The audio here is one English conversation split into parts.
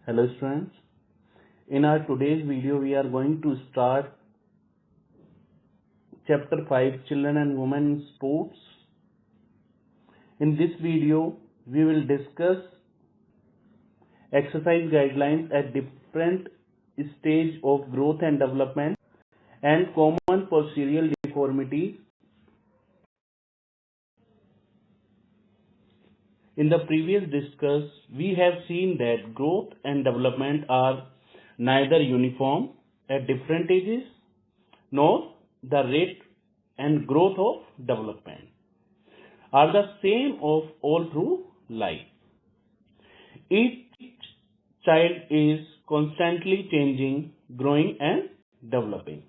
Hello students, in our today's video we are going to start chapter 5 Children and Women in Sports. In this video we will discuss exercise guidelines at different stage of growth and development and common postural deformities. In the previous discuss, we have seen that growth and development are neither uniform at different ages nor the rate and growth of development are the same of all through life. Each child is constantly changing, growing and developing.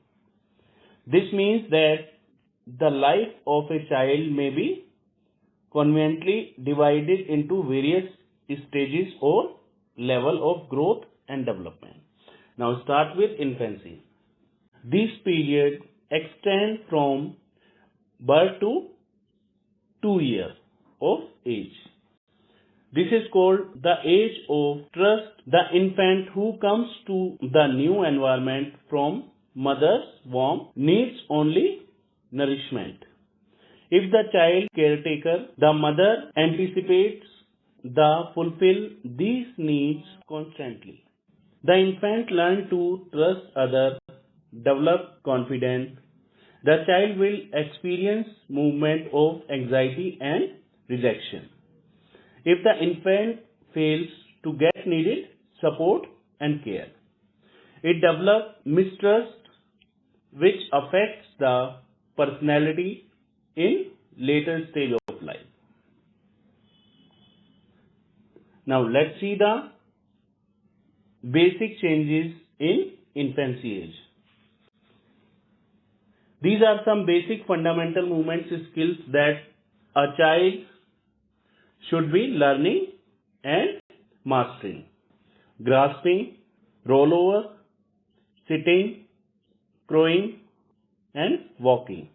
This means that the life of a child may be conveniently divided into various stages or level of growth and development. Now start with infancy. This period extends from birth to 2 years of age. This is called the age of trust. The infant who comes to the new environment from mother's womb needs only nourishment. If the child caretaker, the mother anticipates the fulfill these needs constantly. The infant learns to trust others, develop confidence. The child will experience movement of anxiety and rejection. If the infant fails to get needed support and care, it develops mistrust which affects the personality in later stage of life. Now let's see the basic changes in infancy age. These are some basic fundamental movements skills that a child should be learning and mastering. Grasping, rollover, sitting, crowing and walking.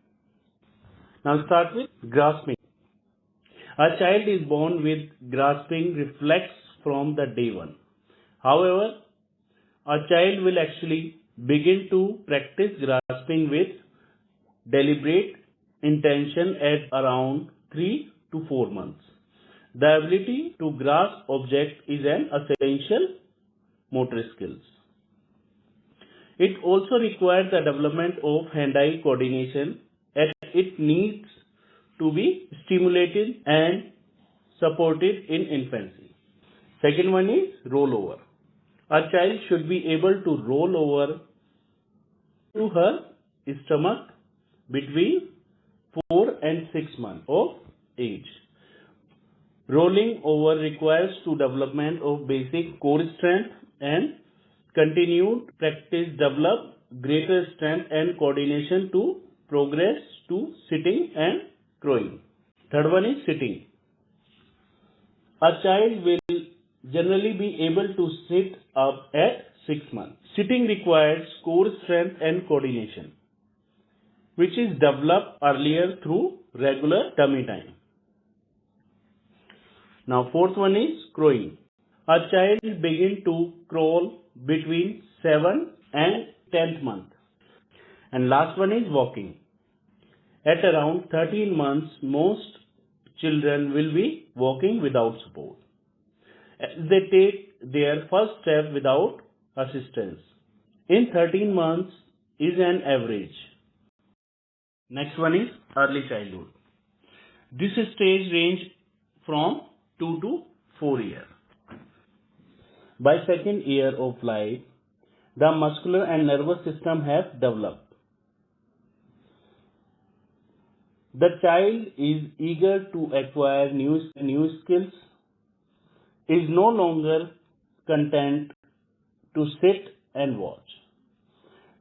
Now start with grasping. A child is born with grasping reflex from the day one. However, a child will actually begin to practice grasping with deliberate intention at around 3 to 4 months. The ability to grasp object is an essential motor skills. It also requires the development of hand-eye coordination as it needs to be stimulated and supported in infancy. Second one is rollover. A child should be able to roll over to her stomach between 4 and 6 months of age. Rolling over requires to development of basic core strength and continued practice develop greater strength and coordination to progress to sitting and crowing. Third one is sitting. A child will generally be able to sit up at 6 months. Sitting requires core strength and coordination, which is developed earlier through regular tummy time. Now fourth one is crowing. A child begins to crawl between 7th and 10th month. And last one is walking. At around 13 months, most children will be walking without support. They take their first step without assistance. In 13 months is an average. Next one is early childhood. This stage range from 2 to 4 years. By second year of life, the muscular and nervous system have developed. The child is eager to acquire new skills, is no longer content to sit and watch.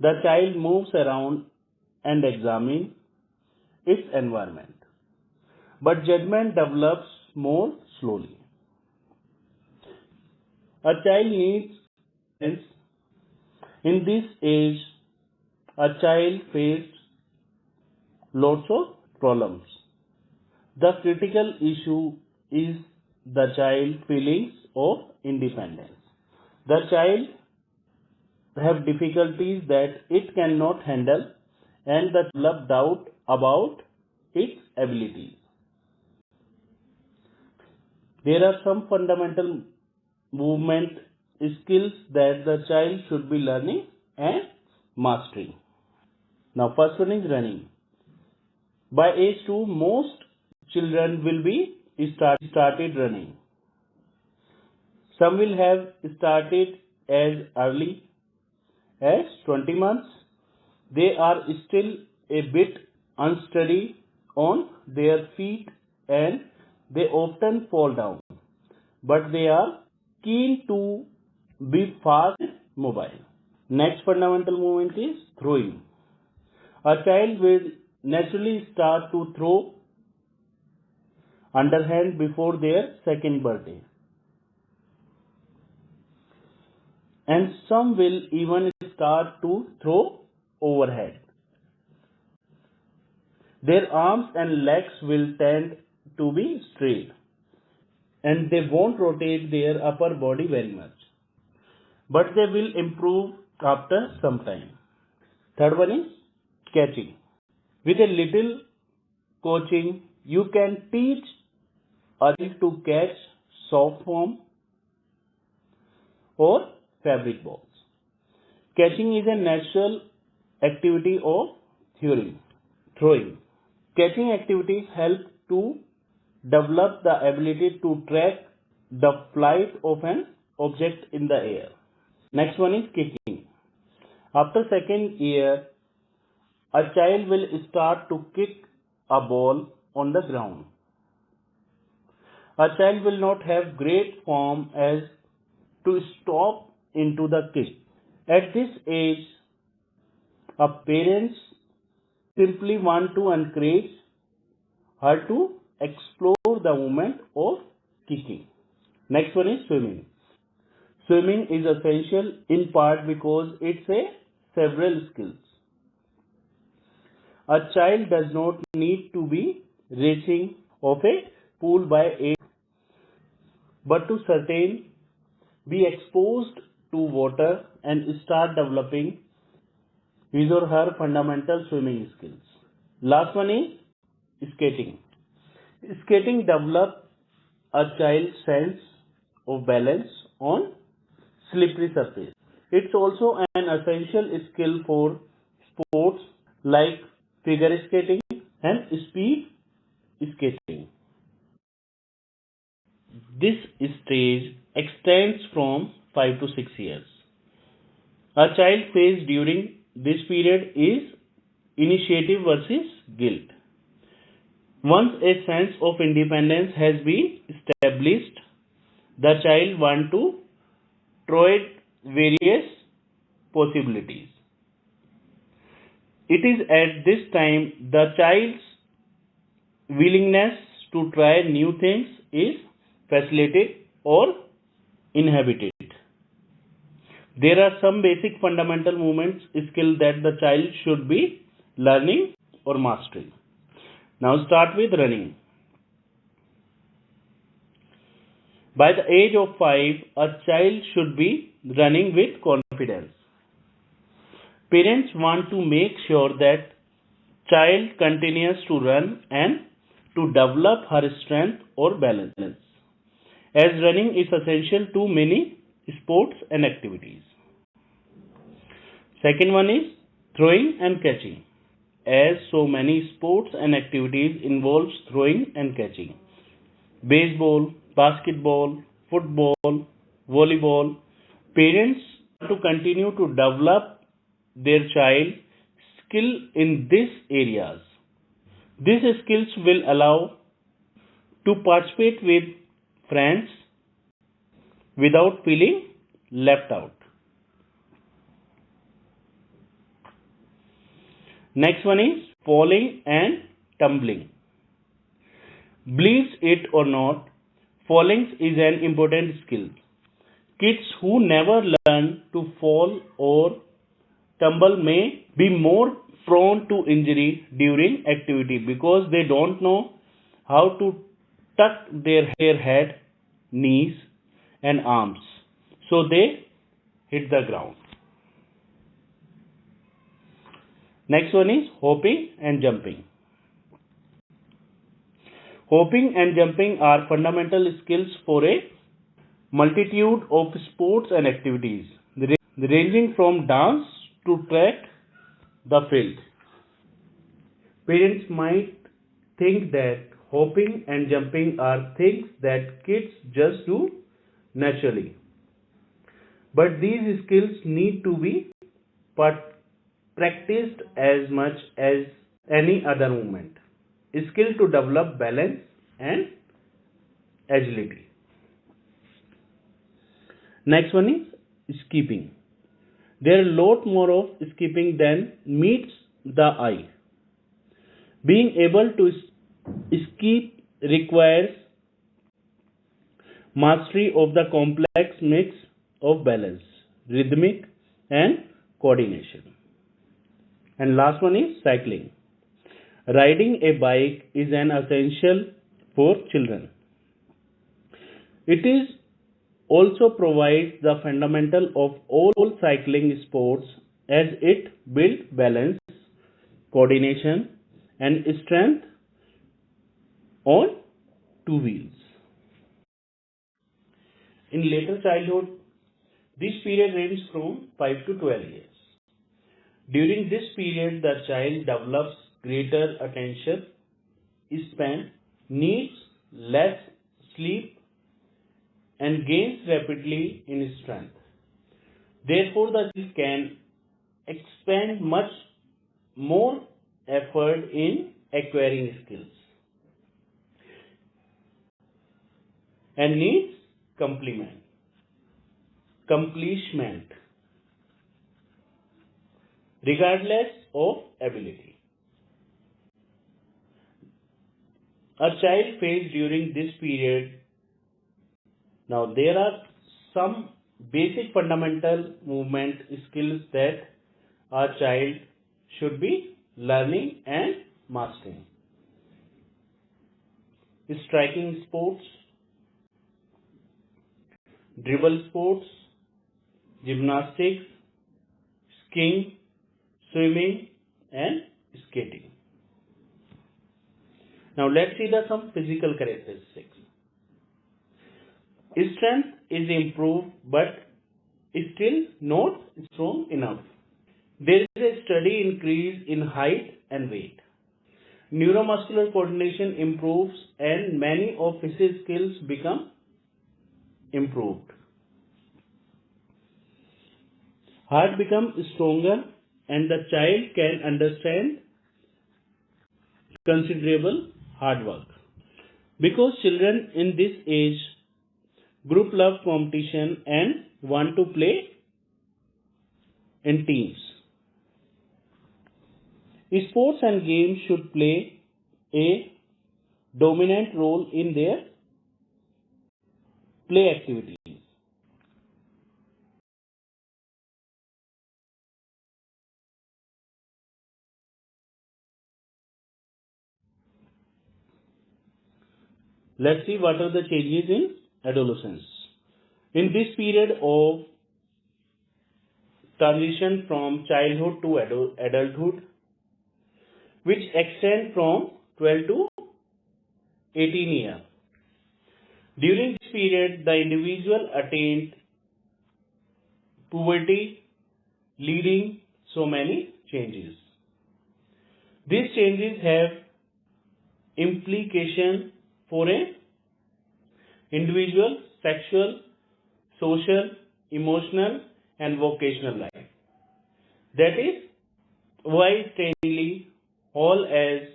The child moves around and examines its environment, but judgment develops more slowly. A child needs guidance. In this age, a child faces lots of problems. The critical issue is the child feelings of independence. The child have difficulties that it cannot handle and the develop doubt about its abilities. There are some fundamental movement skills that the child should be learning and mastering. Now first one is running. By age 2, most children will be started running. Some will have started as early as 20 months. They are still a bit unsteady on their feet and they often fall down, but they are keen to be fast and mobile. Next fundamental movement is throwing. A child will naturally start to throw underhand before their second birthday, and some will even start to throw overhead. Their arms and legs will tend to be straight and they won't rotate their upper body very much, but they will improve after some time. Third one is catching. With a little coaching, you can teach a child to catch soft foam or fabric balls. Catching is a natural activity of throwing. Catching activities help to develop the ability to track the flight of an object in the air. Next one is kicking. After second year, a child will start to kick a ball on the ground. A child will not have great form as to stop into the kick. At this age, a parents simply want to encourage her to explore the movement of kicking. Next one is swimming. Swimming is essential in part because it's a several skills. A child does not need to be racing of a pool by age, but to be exposed to water and start developing his or her fundamental swimming skills. Last one is skating. Skating develops a child's sense of balance on slippery surface. It's also an essential skill for sports like figure skating and speed skating. This stage extends from 5 to 6 years. A child phase during this period is initiative versus guilt. Once a sense of independence has been established, the child wants to try various possibilities. It is at this time the child's willingness to try new things is facilitated or inhibited. There are some basic fundamental movements skills that the child should be learning or mastering. Now start with running. By the age of 5, a child should be running with confidence. Parents want to make sure that child continues to run and to develop her strength or balance, as running is essential to many sports and activities. Second one is throwing and catching. As so many sports and activities involves throwing and catching. Baseball, basketball, football, volleyball. Parents want to continue to develop their child skill in these areas. These skills will allow to participate with friends without feeling left out. Next one is falling and tumbling. Believes it or not, falling is an important skill. Kids who never learn to fall or tumble may be more prone to injury during activity because they don't know how to tuck their head, knees and arms. So they hit the ground. Next one is hopping and jumping. Hopping and jumping are fundamental skills for a multitude of sports and activities, ranging from dance to track the field. Parents might think that hopping and jumping are things that kids just do naturally. But these skills need to be practiced as much as any other movement. Skill to develop balance and agility. Next one is skipping. There are a lot more of skipping than meets the eye. Being able to skip requires mastery of the complex mix of balance, rhythmic and coordination. And last one is cycling. Riding a bike is an essential for children. It is also provides the fundamental of all cycling sports as it builds balance, coordination and strength on two wheels. In later childhood, this period ranges from 5 to 12 years. During this period, the child develops greater attention span, needs less sleep, and gains rapidly in strength. Therefore, the child can expend much more effort in acquiring skills and needs completion regardless of ability. A child faces during this period. Now there are some basic fundamental movement skills that a child should be learning and mastering. Striking sports, dribble sports, gymnastics, skiing, swimming and skating. Now let's see some physical characteristics. Strength is improved but still not strong enough. There is a steady increase in height and weight. Neuromuscular coordination improves and many of his skills become improved. Heart becomes stronger and the child can understand considerable hard work. Because children in this age group love competition and want to play in teams. Sports and games should play a dominant role in their play activities. Let's see what are the changes in adolescence. In this period of transition from childhood to adulthood, which extend from 12 to 18 years. During this period, the individual attained puberty, leading so many changes. These changes have implication for an individual sexual, social, emotional and vocational life. That is why Stanley Hall has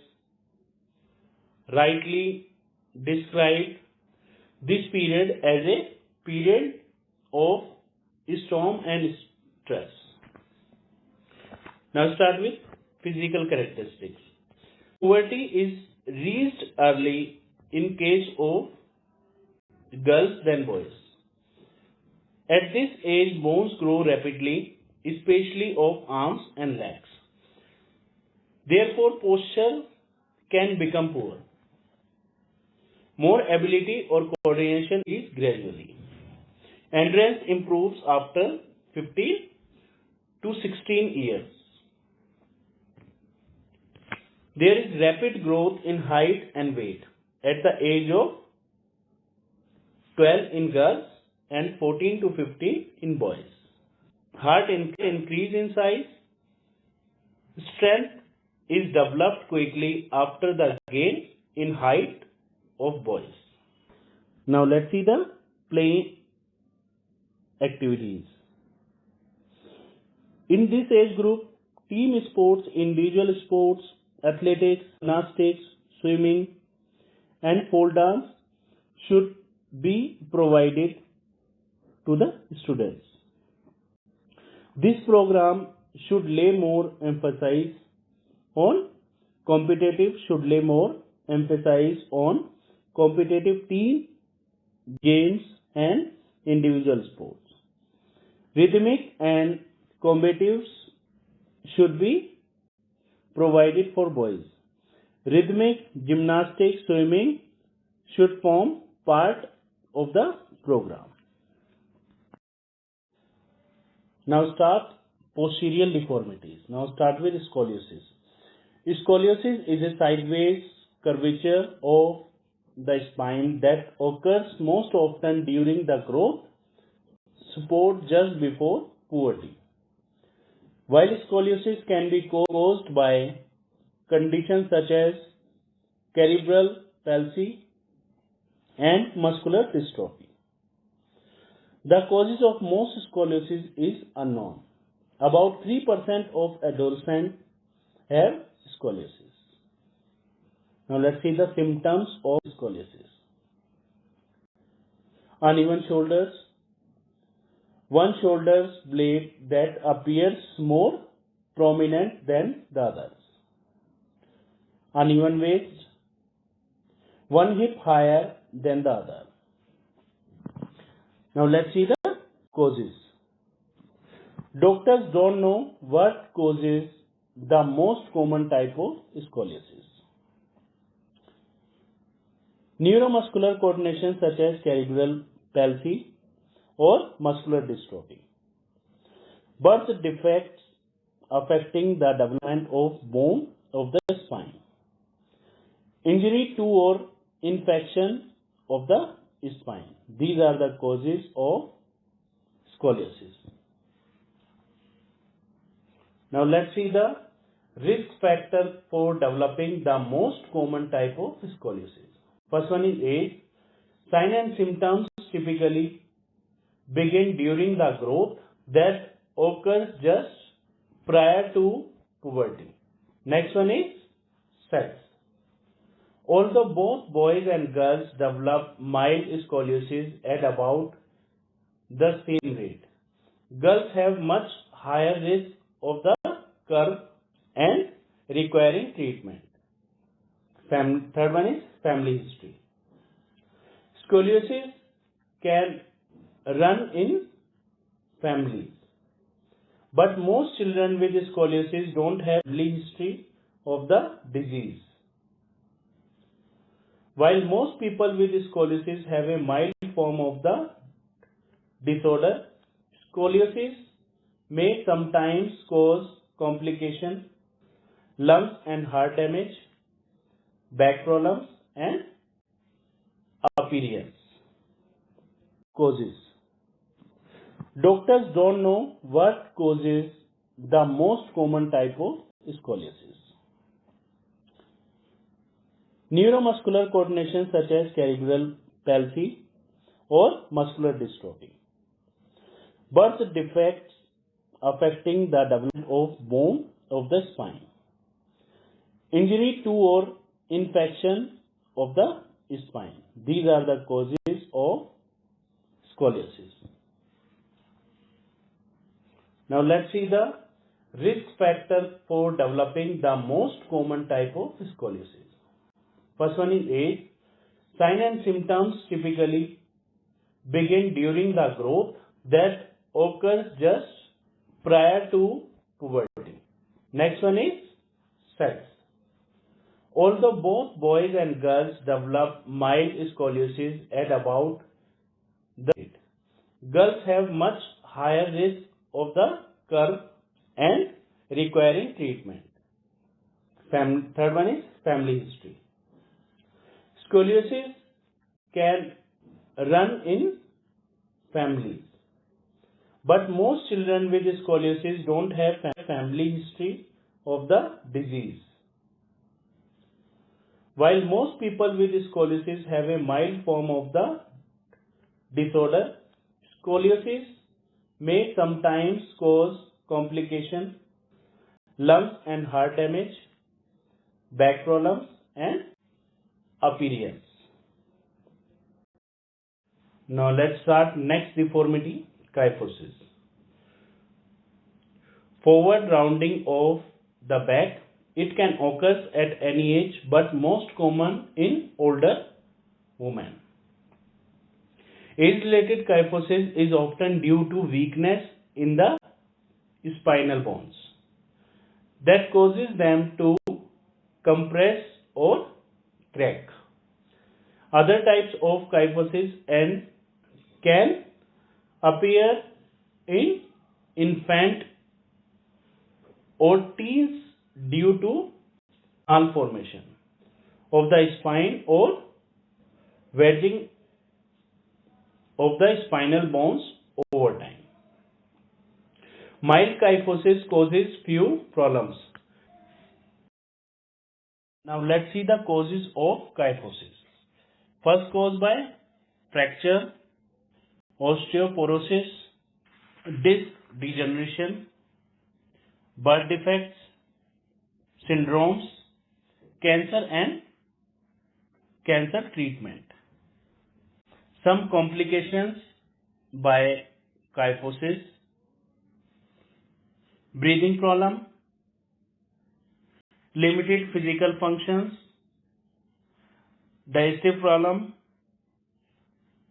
rightly described this period as a period of storm and stress. Now start with physical characteristics. Puberty is reached early in case of girls than boys. At this age, bones grow rapidly, especially of arms and legs. Therefore, posture can become poor. More ability or coordination is gradually. Endurance improves after 15 to 16 years. There is rapid growth in height and weight at the age of 12 in girls and 14 to 15 in boys. Heart increase in size. Strength is developed quickly after the gain in height of boys. Now let's see the playing activities. In this age group, team sports, individual sports, athletics, gymnastics, swimming and folk dance should be provided to the students. This program should lay more emphasis on competitive team games and individual sports. Rhythmic and combatives should be provided for boys. Rhythmic, gymnastics, swimming should form part of the program. Now start posterior deformities. Now start with scoliosis. Scoliosis is a sideways curvature of the spine that occurs most often during the growth spurt just before puberty. While scoliosis can be caused by conditions such as cerebral palsy and muscular dystrophy, the causes of most scoliosis is unknown. About 3% of adolescents have scoliosis. Now let's see the symptoms of scoliosis. Uneven shoulders. One shoulder blade that appears more prominent than the others. Uneven waist. One hip higher than the other. Now let's see the causes. Doctors don't know what causes the most common type of scoliosis. Neuromuscular coordination such as cerebral palsy or muscular dystrophy. Birth defects affecting the development of bone of the spine. Injury to or infection of the spine. These are the causes of scoliosis. Now let's see the risk factor for developing the most common type of scoliosis. First one is age. Sign and symptoms typically begin during the growth that occurs just prior to puberty. Next one is sex. Although both boys and girls develop mild scoliosis at about the same rate, girls have much higher risk of the curve and requiring treatment. Third one is family history. Scoliosis can run in families, but most children with scoliosis don't have family history of the disease. While most people with scoliosis have a mild form of the disorder, scoliosis may sometimes cause complications, lungs and heart damage, back problems and appearance. Causes. Doctors don't know what causes the most common type of scoliosis. Neuromuscular coordination such as cerebral palsy or muscular dystrophy. Birth defects affecting the development of bone of the spine. Injury to or infection of the spine. These are the causes of scoliosis. Now let's see the risk factor for developing the most common type of scoliosis. First one is age. Sign and symptoms typically begin during the growth that occurs just prior to puberty. Next one is sex. Although both boys and girls develop mild scoliosis at about the rate, girls have much higher risk of the curve and requiring treatment. Third one is family history. Scoliosis can run in families, but most children with scoliosis don't have family history of the disease. While most people with scoliosis have a mild form of the disorder, scoliosis may sometimes cause complications, lungs and heart damage, back problems, and appearance. Now let's start next deformity, kyphosis. Forward rounding of the back. It can occur at any age, but most common in older women. Age-related kyphosis is often due to weakness in the spinal bones that causes them to compress or crack. Other types of kyphosis can appear in infant or teens due to malformation of the spine or wedging of the spinal bones over time. Mild kyphosis causes few problems. Now let's see the causes of kyphosis. First cause by fracture, osteoporosis, disc degeneration, birth defects, syndromes, cancer and cancer treatment. Some complications by kyphosis: breathing problem, limited physical functions, digestive problem,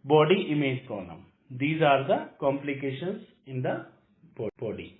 body image problem. These are the complications in the body.